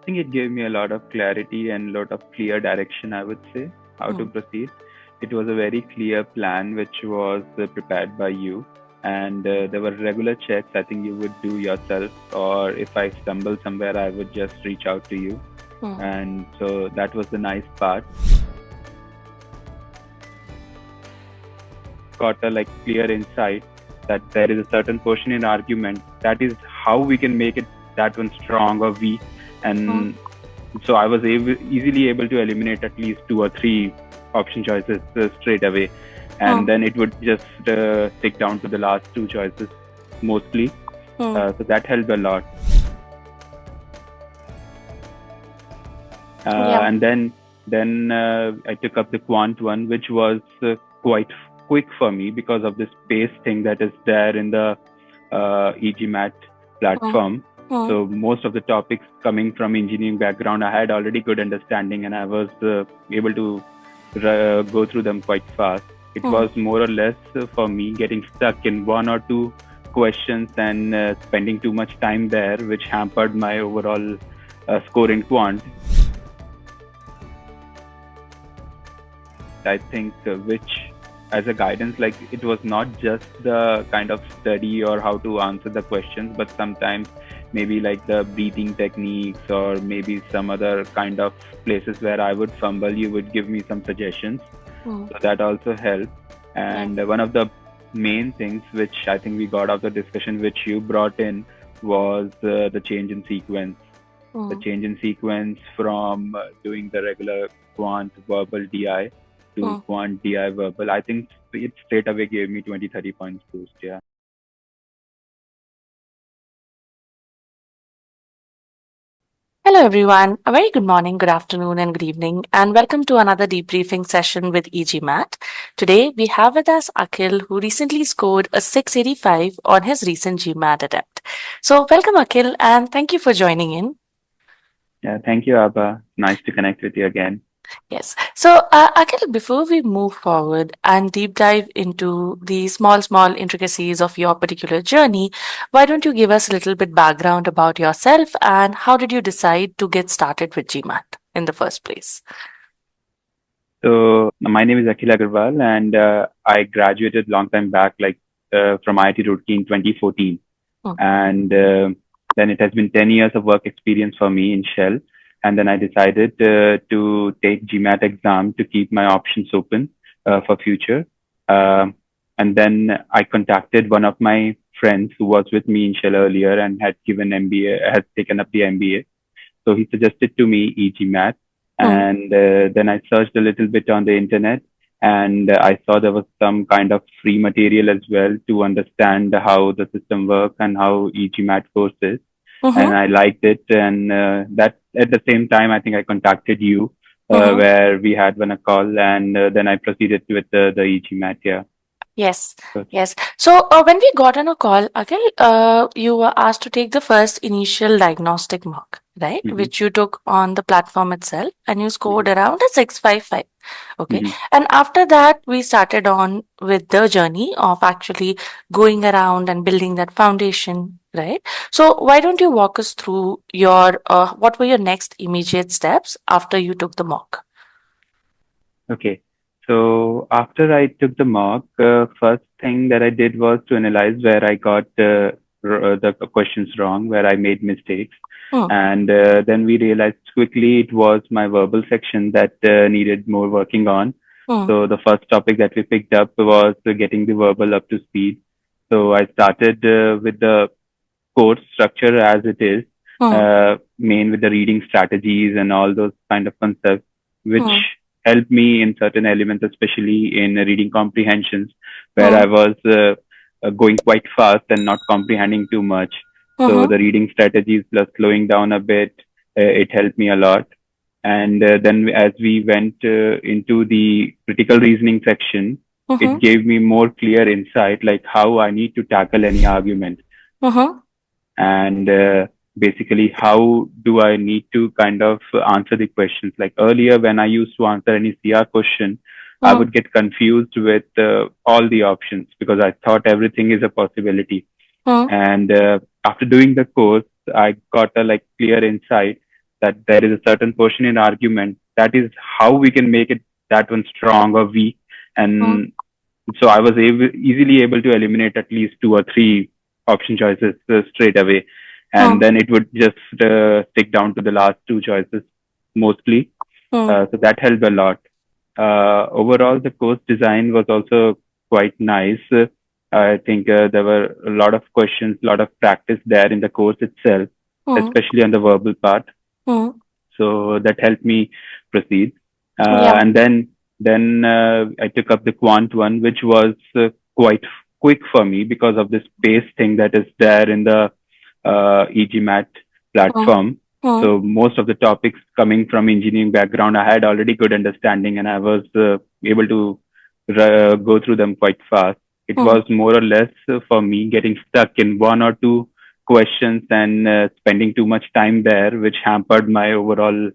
think it gave me a lot of clarity and a lot of clear direction, I would say, how to Hmm. proceed. It was a very clear plan which was prepared by you. And there were regular checks I think you would do yourself, or if I stumble somewhere, I would just reach out to you. Hmm. And so that was the nice part. Got a like clear insight that there is a certain portion in argument that is how we can make it that one strong or weak. Hmm. And so I was easily able to eliminate at least two or three option choices straight away, and Hmm. then it would just stick down to the last two choices mostly. Hmm. So that helped a lot. Yeah. And then I took up the quant one, which was quite quick for me because of this pace thing that is there in the eGMAT Hmm. platform. Hmm. So most of the topics coming from engineering background, I had already good understanding, and I was able to go through them quite fast. It Hmm. was more or less for me getting stuck in one or two questions and spending too much time there, which hampered my overall score in quant. I think which as a guidance, like it was not just the kind of study or how to answer the questions, but sometimes maybe like the breathing techniques or maybe some other kind of places where I would fumble, you would give me some suggestions. Hmm. So that also helped. Yeah. And one of the main things which I think we got out of the discussion, which you brought in, was the change in sequence. The Hmm. change in sequence from doing the regular quant verbal DI to Hmm. quant DI verbal. I think it straight away gave me 20-30 points boost. Yeah. Hello, everyone. A very good morning, good afternoon, and good evening, and welcome to another debriefing session with eGMAT. Today, we have with us Akhil, who recently scored a 685 on his recent GMAT attempt. So, welcome, Akhil, and thank you for joining in. Yeah. Thank you, Abba. Nice to connect with you again. Yes. So, Akhil, before we move forward and deep dive into the small intricacies of your particular journey, why don't you give us a little bit background about yourself and how did you decide to get started with GMAT in the first place? So my name is Akhil Agarwal, and I graduated long time back, like from IIT Roorkee in 2014. Hmm. And then it has been 10 years of work experience for me in Shell. And then I decided to take GMAT exam to keep my options open for future. Um, and then I contacted one of my friends who was with me in Shell earlier and had given MBA, had taken up the MBA. So he suggested to me e-GMAT, Hmm. and then I searched a little bit on the internet, and I saw there was some kind of free material as well to understand how the system works and how e-GMAT course is, and Mm-hmm. I liked it. And that at the same time, I think I contacted you, Mm-hmm. where we had one a call, and then I proceeded with the e-GMAT. Yeah. Yes, So, yes. So when we got on a call, Akhil, you were asked to take the first initial diagnostic mark, right? mhm, Which you took on the platform itself, and you scored mhm, around a 655. Okay. mhm. And after that, we started on with the journey of actually going around and building that foundation, right? So why don't you walk us through your what were your next immediate steps after you took the mock? Okay. So after I took the mock, first thing that I did was to analyze where I got the questions wrong, where I made mistakes. Hmm. And then we realized quickly it was my verbal section that needed more working on. Hmm. So the first topic that we picked up was getting the verbal up to speed. So I started with the course structure as it is, Hmm. main with the reading strategies and all those kind of concepts, which Hmm. helped me in certain elements, especially in reading comprehensions, where I Hmm. was going quite fast and not comprehending too much. So Hmm. the reading strategies plus slowing down a bit, it helped me a lot. And then as we went into the critical reasoning section, it Hmm. gave me more clear insight, like how I need to tackle any argument, Hmm. and basically how do I need to kind of answer the questions. Like earlier, when I used to answer any CR question, I Hmm. would get confused with all the options because I thought everything is a possibility. Hmm. And after doing the course, I got a like clear insight. that there is a certain portion in argument that is how we can make it that one strong or weak. mm, And so I was easily able to eliminate at least two or three option choices straight away. And mm, then it would just stick down to the last two choices mostly. mm, So that helped a lot. Overall, the course design was also quite nice. I think there were a lot of questions, a lot of practice there in the course itself, mm, especially on the verbal part. mm. So that helped me proceed. Yeah. And then I took up the quant one, which was quite quick for me because of this pace thing that is there in the eGMAT Mm, platform. mm, So most of the topics coming from engineering background, I had already good understanding, and I was able to go through them quite fast. It mm, was more or less for me getting stuck in one or two questions and spending too much time there, which hampered my overall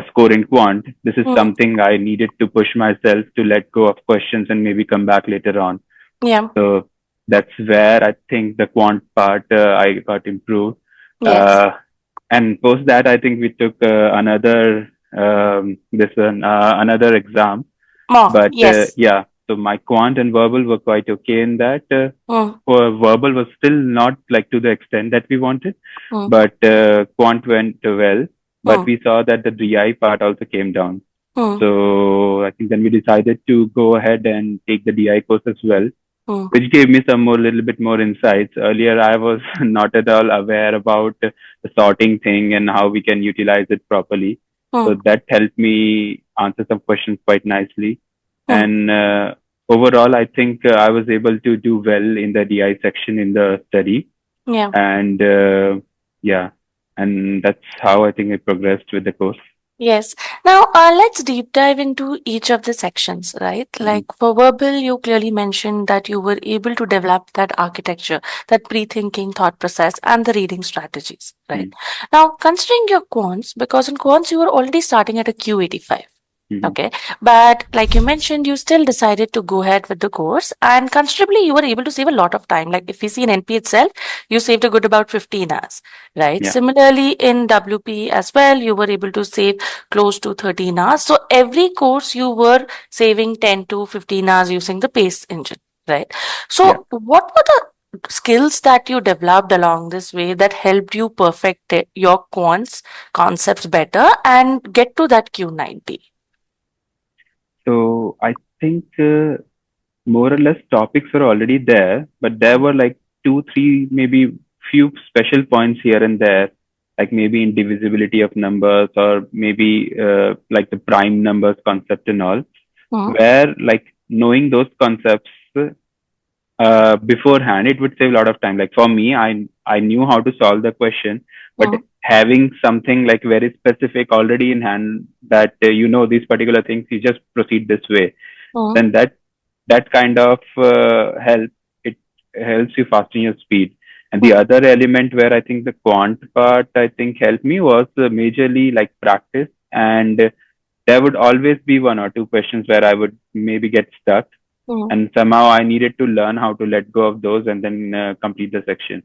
score in quant. This is mm. something I needed to push myself to let go of questions and maybe come back later on. Yeah. So that's where I think the quant part I got improved. Yes. Uh, and post that, I think we took another this one another exam. More. But Yes. yeah, so my quant and verbal were quite okay in that. Mm, For verbal was still not like to the extent that we wanted, mm, but quant went well. But mm, we saw that the DI part also came down. mm, So I think then we decided to go ahead and take the DI course as well, mm, which gave me some more little bit more insights. Earlier, I was not at all aware about the sorting thing and how we can utilize it properly. So mm, that helped me answer some questions quite nicely. mm. And overall, I think I was able to do well in the DI section in the study. Yeah. And yeah, and that's how I think I progressed with the course. Yes. Now, let's deep dive into each of the sections, right? Mhm. Like for verbal, you clearly mentioned that you were able to develop that architecture, that pre-thinking thought process, and the reading strategies, right? Mhm. Now, considering your quants, because in quants, you were already starting at a Q85. Mhm. Okay. But like you mentioned, you still decided to go ahead with the course and considerably you were able to save a lot of time. Like if we see in NP itself, you saved a good about 15 hours, right? Yeah, Similarly, in WP as well, you were able to save close to 13 hours. So every course you were saving 10 to 15 hours using the PACE engine, right? yeah. So what were the skills that you developed along this way that helped you perfect your quants concepts better and get to that Q90? So I think more or less topics were already there, but there were like two, three, maybe few special points here and there, like maybe indivisibility of numbers or maybe like the prime numbers concept and all, Mm, where like knowing those concepts beforehand, it would save a lot of time. Like for me, I knew how to solve the question, but mm, having something like very specific already in hand that you know these particular things, you just proceed this way. mm, Then that kind of help it helps you fasten your speed. And the mm, other element where I think the quant part I think helped me was majorly like practice. And there would always be one or two questions where I would maybe get stuck, mm. and somehow I needed to learn how to let go of those and then complete the section.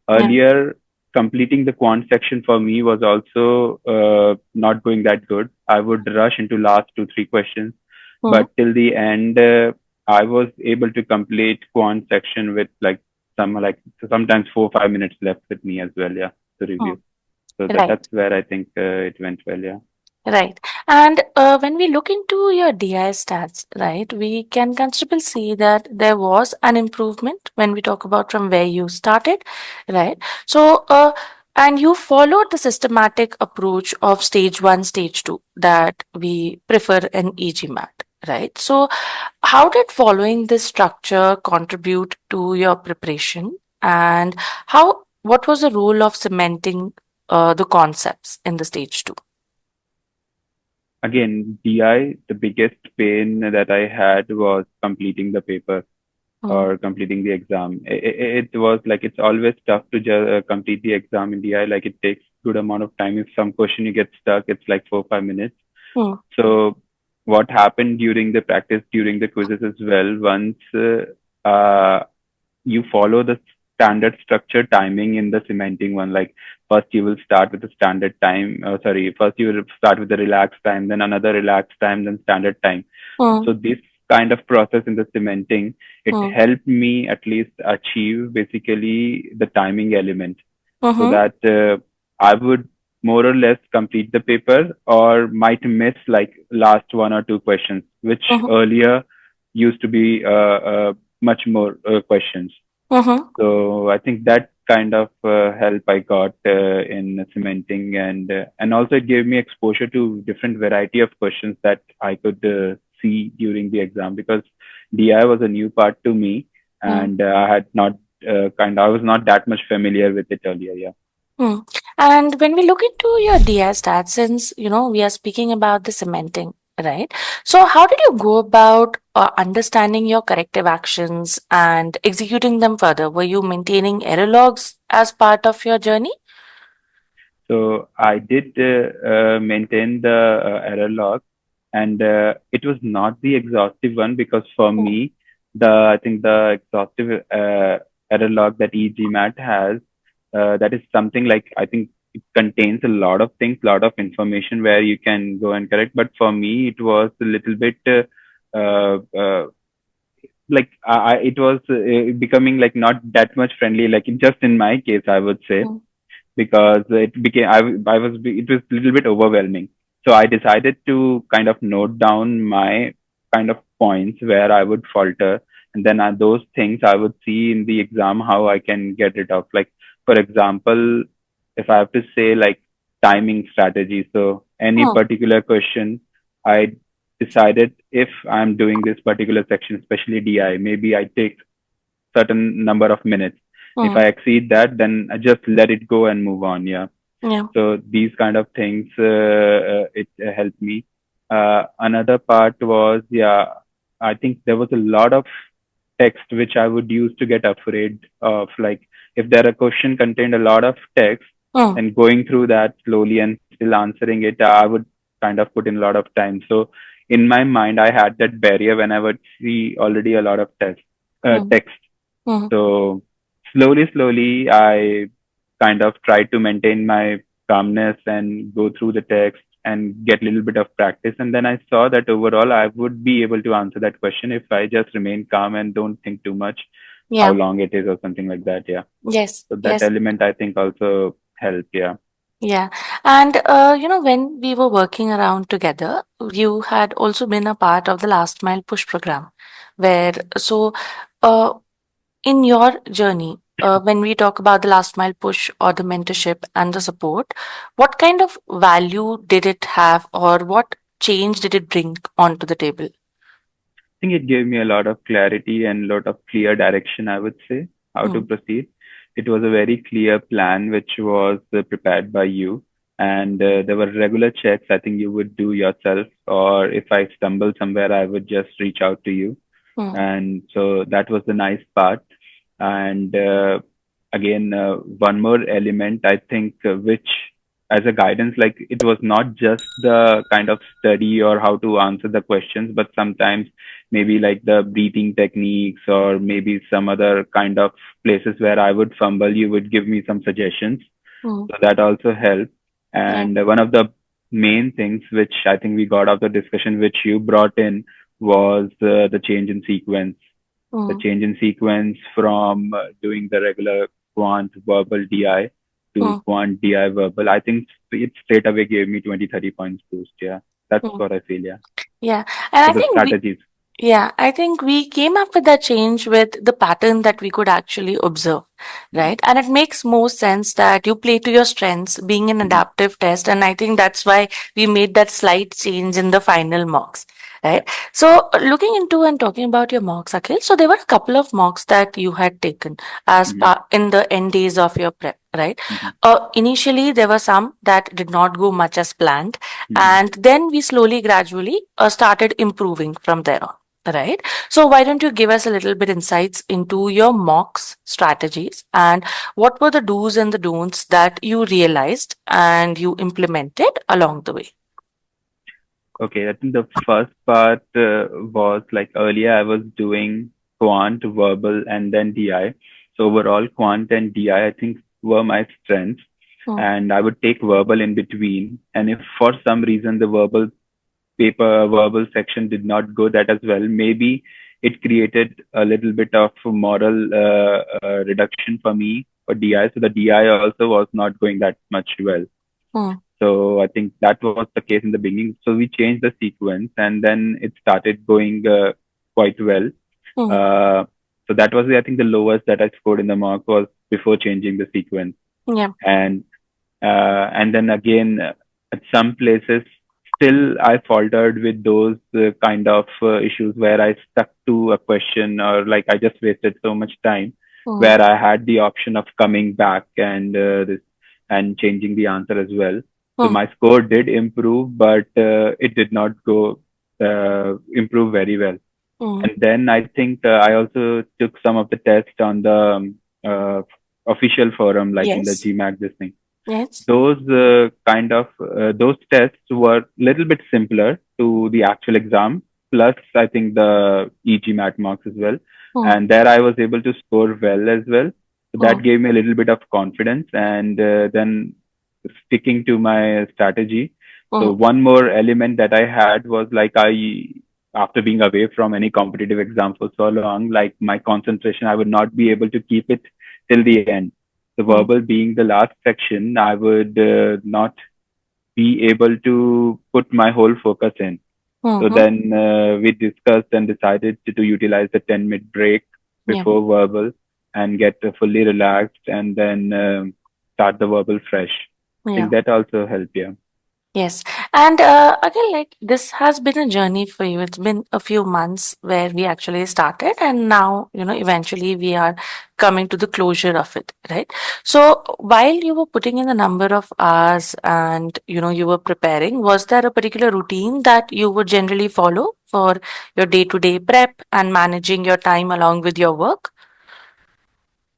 Yeah. Earlier, completing the quant section for me was also not going that good. I would rush into last two, three questions, Mm, but till the end, I was able to complete quant section with like sometimes 4 5 minutes left with me as well. Yeah, to mm. review. So Right. that's where I think it went well. Yeah. Right. And when we look into your DI stats, right, we can considerably see that there was an improvement when we talk about from where you started, right? So, and you followed the systematic approach of stage one, stage two that we prefer in eGMAT, right? So, how did following this structure contribute to your preparation? And what was the role of cementing the concepts in the stage two? Again, DI, the biggest pain that I had was completing the paper Mm, or completing the exam. It was like it's always tough to complete the exam in DI. Like it takes good amount of time. If some question you get stuck, it's like 4 5 minutes. mm, So what happened during the practice, during the quizzes as well, once you follow the standard structure timing in the cementing one. Like first you will start with the standard time. Sorry, first you will start with the relaxed time, then another relaxed time, then standard time. mm, So this kind of process in the cementing, it mm, helped me at least achieve basically the timing element, so mm-hmm, that I would more or less complete the paper or might miss like last one or two questions, which mm-hmm, earlier used to be much more questions. mm-hmm. So I think that kind of help I got in cementing, and also it gave me exposure to different variety of questions that I could see during the exam, because DI was a new part to me, Mm. and I had not I was not that much familiar with it earlier. Yeah. Hmm. And when we look into your DI stats, since we are speaking about the cementing, right? So how did you go about understanding your corrective actions and executing them further? Were you maintaining error logs as part of your journey? So I did maintain the error log, and it was not the exhaustive one, because for Mm, me, the I think the exhaustive error log that eGMAT has, that is something like, I think it contains a lot of things, lot of information where you can go and correct. But for me, it was a little bit like it was becoming like not that much friendly. Like just in my case, I would say, mm, because I was it was a little bit overwhelming. So I decided to kind of note down my kind of points where I would falter, and then those things I would see in the exam how I can get it off. Like for example, if I have to say like timing strategy, so any mm, particular question, I decided if I'm doing this particular section, especially DI, maybe I take certain number of minutes. If mm. I exceed that, then I just let it go and move on. Yeah. Yeah. So these kind of things, it helped me. Another part was, yeah, I think there was a lot of text which I would use to get afraid of. Like if there a question contained a lot of text, Mm, and going through that slowly and still answering it, I would kind of put in a lot of time. So in my mind, I had that barrier when I would see already a lot of mm, text. mm, So slowly, I kind of tried to maintain my calmness and go through the text and get a little bit of practice. And then I saw that overall I would be able to answer that question if I just remain calm and don't think too much how yeah. long it is or something like that. Yeah. Yes. So that Yes. element I think also helped. Yeah. Yeah. And, when we were working around together, you had also been a part of the last mile push program, where, so, uh, in your journey, when we talk about the last mile push or the mentorship and the support, what kind of value did it have, or what change did it bring onto the table? Think it gave me a lot of clarity and a lot of clear direction, I would say, how to Mm, proceed. It was a very clear plan which was prepared by you. And there were regular checks I think you would do yourself, or if I stumble somewhere, I would just reach out to you. mm, And so that was the nice part. And again, one more element I think, which as a guidance, like it was not just the kind of study or how to answer the questions, but sometimes maybe like the breathing techniques or maybe some other kind of places where I would fumble, you would give me some suggestions. mm, So that also helped. yeah. And one of the main things which I think we got out of the discussion, which you brought in, was the change in sequence. The Mm, change in sequence from doing the regular quant verbal DI to mm, quant DI verbal. I think it straight away gave me 20, 30 points boost. Yeah. That's mm. what I feel. Yeah. Yeah. And So I the think we, strategies. Yeah, I think we came up with that change with the pattern that we could actually observe, Mhm, right? And it makes more sense that you play to your strengths, being an mhm, adaptive test. And I think that's why we made that slight change in the final mocks, yeah. right? So, looking into and talking about your mocks, Akhil, so there were a couple of mocks that you had taken as Mhm, part in the end days of your prep, right? mhm, Initially, there were some that did not go much as planned, mhm. and then we slowly, gradually started improving from there on. Right. So why don't you give us a little bit insights into your mocks strategies and what were the do's and the don'ts that you realized and you implemented along the way? Okay, I think the first part was like earlier I was doing quant, verbal, and then DI. So overall, quant and DI, I think, were my strengths. Mm, And I would take verbal in between. And if for some reason the verbal section did not go that as well, maybe it created a little bit of moral reduction for me for DI. So the DI also was not going that much well. mm, So I think that was the case in the beginning. So we changed the sequence and then it started going quite well. mm, Uh, so that was, I think, the lowest that I scored in the mock was before changing the sequence. yeah. And and then again, at some places, still I faltered with those kind of issues where I stuck to a question or like I just wasted so much time Mm, where I had the option of coming back and and changing the answer as well. So mm, my score did improve, but it did not go improve very well. mm. And then I think I also took some of the tests on the official forum, like in the Yes. GMAT, this thing. Yes. Those those tests were little bit simpler to the actual exam. Plus, I think the e-GMAT marks as well, Mm, and there I was able to score well as well. So that mm, gave me a little bit of confidence, and then sticking to my strategy. So mm, one more element that I had was like after being away from any competitive exam for so long, like my concentration, I would not be able to keep it till the end. The mm, verbal being the last section, I would not be able to put my whole focus in. So mhm. then we discussed and decided to utilize the 10-minute break Yeah. before verbal and get fully relaxed and then start the verbal fresh. I think Yeah. that also helped, yeah. Yes. And again, like this has been a journey for you. It's been a few months where we actually started, and now, eventually we are coming to the closure of it, right? So while you were putting in the number of hours and, you were preparing, was there a particular routine that you would generally follow for your day-to-day prep and managing your time along with your work?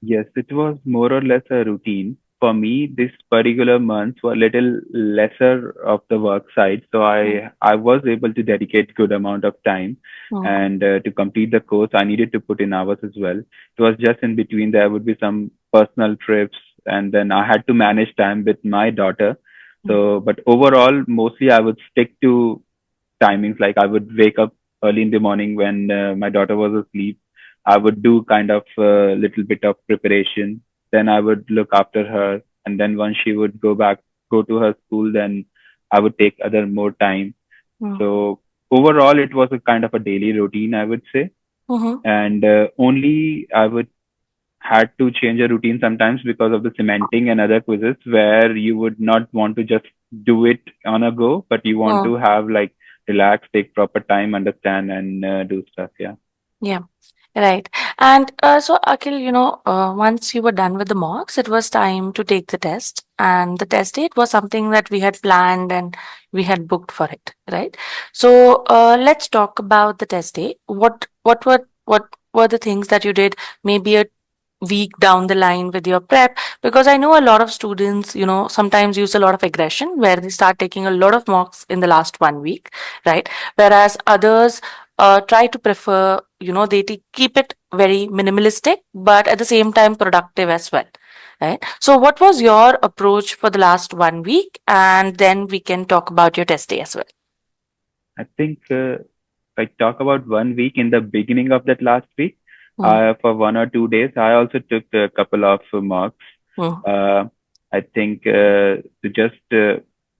Yes, it was more or less a routine. For me, this particular month were a little lesser of the work side, so Mm, I was able to dedicate good amount of time, mm, and to complete the course, I needed to put in hours as well. It was just in between there would be some personal trips, and then I had to manage time with my daughter. mm, So, but overall, mostly I would stick to timings. Like I would wake up early in the morning when my daughter was asleep. I would do kind of a little bit of preparation. Then I would look after her. And then once she would go to her school, then I would take other more time. mm, So overall, it was a kind of a daily routine, I would say. mhm, And only I would had to change a routine sometimes because of the cementing and other quizzes where you would not want to just do it on a go, but you want mm. to have like relax, take proper time, understand, and do stuff. Yeah. Yeah. Right. And so, Akhil, once you were done with the mocks, it was time to take the test. And the test date was something that we had planned and we had booked for it, right? So, let's talk about the test day. What were the things that you did maybe a week down the line with your prep? Because I know a lot of students, sometimes use a lot of aggression where they start taking a lot of mocks in the last 1 week, right? Whereas others try to prefer, they keep it very minimalistic, but at the same time productive as well. Right. So, what was your approach for the last 1 week? And then we can talk about your test day as well. I think if I talk about 1 week in the beginning of that last week, Mm, for 1 or 2 days, I also took a couple of marks. mm, Uh, I think to just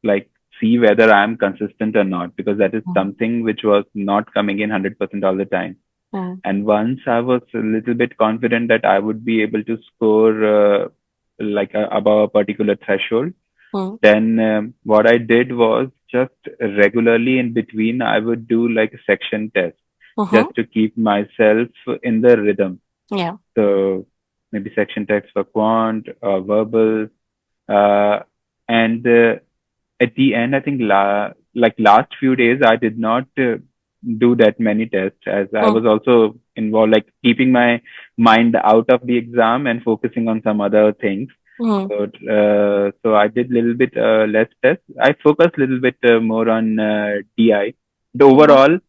like see whether I'm consistent or not, because that is mm, something which was not coming in 100% all the time. mm, And once I was a little bit confident that I would be able to score like above a particular threshold, mm, then what I did was just regularly in between, I would do like a section test mhm. just to keep myself in the rhythm. Yeah. So maybe section text for quant or verbal. Uh, and at the end, I think like last few days, I did not do that many tests as I Mm, was also involved, like keeping my mind out of the exam and focusing on some other things. mm, So I did little bit less tests. I focused little bit more on DI. The mhm, overall,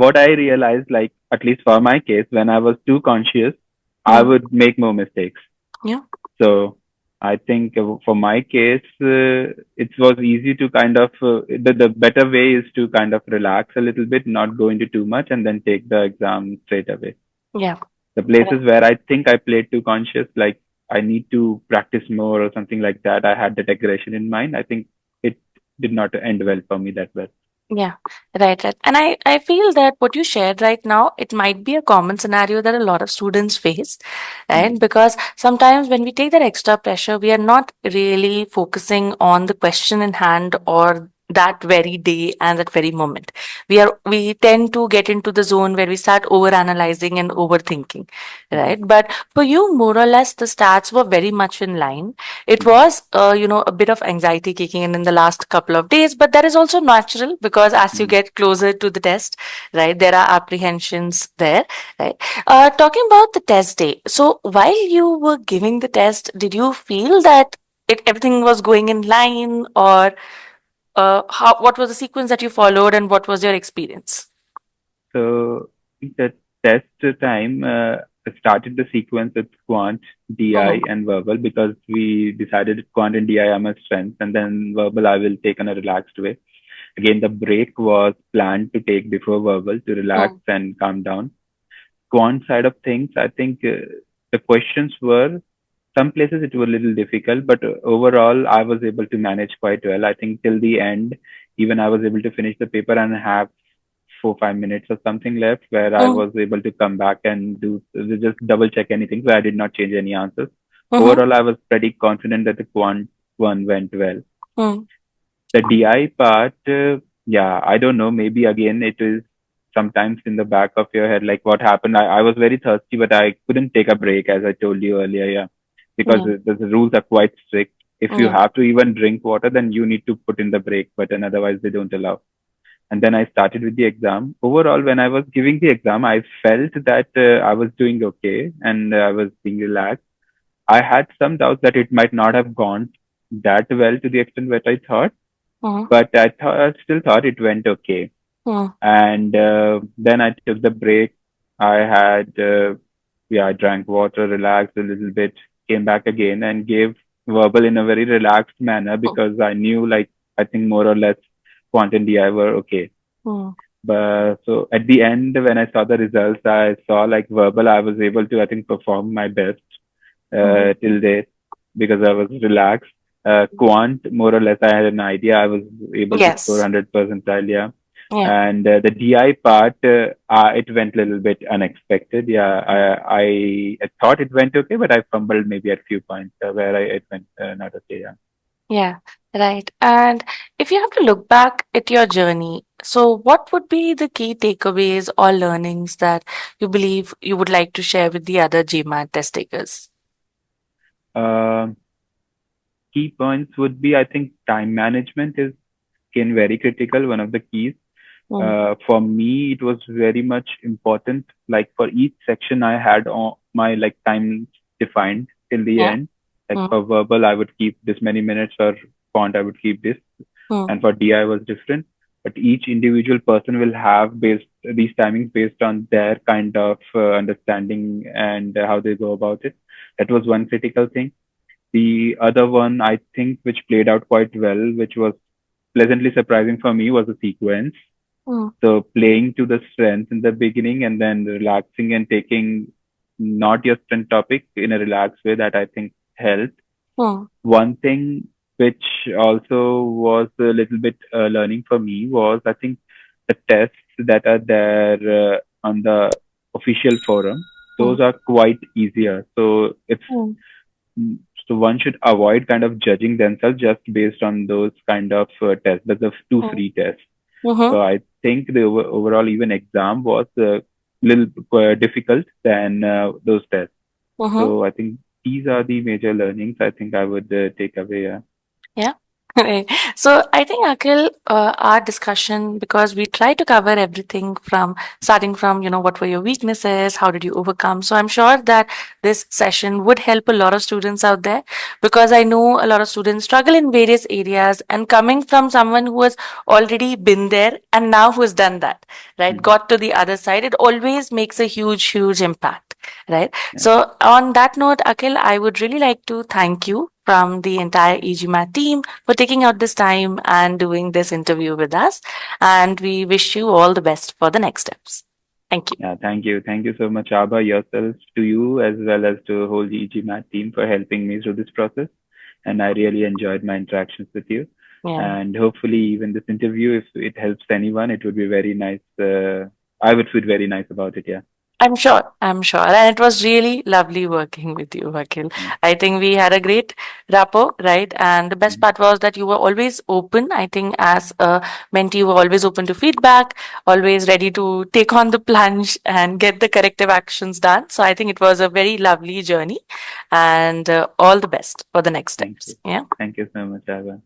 what I realized, like at least for my case, when I was too conscious, I would make more mistakes. Yeah. So I think for my case, it was easy to kind of, the better way is to kind of relax a little bit, not go into too much, and then take the exam straight away. Yeah. The places where I think I played too conscious, like I need to practice more or something like that, I had that aggression in mind. I think it did not end well for me that well. Yeah, right. And I feel that what you shared right now, it might be a common scenario that a lot of students face, right? Mm, Because sometimes when we take that extra pressure, we are not really focusing on the question in hand or that very day and that very moment. We tend to get into the zone where we start over analyzing and overthinking, mhm, right? But for you, more or less, the stats were very much in line. It mhm, was, a bit of anxiety kicking in the last couple of days, but that is also natural because as you mhm. get closer to the test, right, there are apprehensions there, right? Talking about the test day, so while you were giving the test, did you feel that everything was going in line, or what was the sequence that you followed, and what was your experience? So the test time, I started the sequence with quant, DI, Mm-hmm. and verbal because we decided quant and DI are my strengths, and then verbal I will take on a relaxed way. Again, the break was planned to take before verbal to relax and calm down. Quant side of things, I think the questions were some places it was a little difficult, but overall I was able to manage quite well. I think till the end, even I was able to finish the paper and have 4 5 minutes or something left where I was able to come back and do just double check anything. So I did not change any answers. Mm-hmm. Overall, I was pretty confident that the quant one went well. Mm-hmm. The DI part, yeah, I don't know. Maybe again, it is sometimes in the back of your head, like what happened. I was very thirsty, but I couldn't take a break, as I told you earlier. Yeah, because Yeah. the rules are quite strict. If you Yeah. have to even drink water, then you need to put in the break button. Otherwise, they don't allow. And then I started with the exam. Overall, when I was giving the exam, I felt that I was doing okay and I was being relaxed. I had some doubts that it might not have gone that well to the extent that I thought, Mm-hmm. but I still thought it went okay. And then I took the break. I had, yeah, I drank water, relaxed a little bit, came back again and gave verbal in a very relaxed manner because I knew, like, I think more or less Quant and DI were okay. Mm-hmm. But so at the end, when I saw the results, I saw like verbal, I was able to, I think, perform my best Mm-hmm. till date because I was relaxed. Quant, more or less, I had an idea. I was able to score Yes. 100 percentile, yeah. Yeah. And the DI part, it went a little bit unexpected. Yeah, I thought it went okay, but I fumbled maybe at few points where it went not okay. Yeah. Yeah, right. And if you have to look back at your journey, so what would be the key takeaways or learnings that you believe you would like to share with the other GMAT test takers? Um Key points would be, I think, time management is again very critical. One of the keys. Mm, For me, it was very much important. Like for each section, I had my like time defined till the yeah. end. Like Mm, for verbal, I would keep this many minutes. For font, I would keep this, mm, and for DI was different. But each individual person will have based these timings based on their kind of understanding and how they go about it. That was one critical thing. The other one, I think, which played out quite well, which was pleasantly surprising for me, was the sequence. mm, So playing to the strength in the beginning and then relaxing and taking not your strength topic in a relaxed way, that I think helped. mm, One thing which also was a little bit learning for me was, I think, the tests that are there on the official forum, those mm, are quite easier. So it's mm, so one should avoid kind of judging themselves just based on those kind of tests. That's the two mm, free tests. mhm, So I think the overall even exam was a little difficult than those tests. mhm. So I think these are the major learnings I think I would take away. Yeah. Yeah. Right. So I think, Akhil, our discussion, because we try to cover everything from starting from, what were your weaknesses? How did you overcome? So I'm sure that this session would help a lot of students out there, because I know a lot of students struggle in various areas, and coming from someone who has already been there and now who has done that, right? Mhm. Got to the other side, it always makes a huge, huge impact. Right. Yeah. So, on that note, Akhil, I would really like to thank you from the entire eGMAT team for taking out this time and doing this interview with us. And we wish you all the best for the next steps. Thank you. Yeah, thank you. Thank you so much, Abha, yourself, to you, as well as to the whole eGMAT team for helping me through this process. And I really enjoyed my interactions with you. Yeah. And hopefully, even this interview, if it helps anyone, it would be very nice. I would feel very nice about it. Yeah. I'm sure. I'm sure. And it was really lovely working with you, Akhil. Yeah. I think we had a great rapport, right? And the best Mhm. part was that you were always open. I think as a mentee, you were always open to feedback, always ready to take on the plunge and get the corrective actions done. So I think it was a very lovely journey, and all the best for the next Thank steps. you. Yeah. Thank you so much, Abha.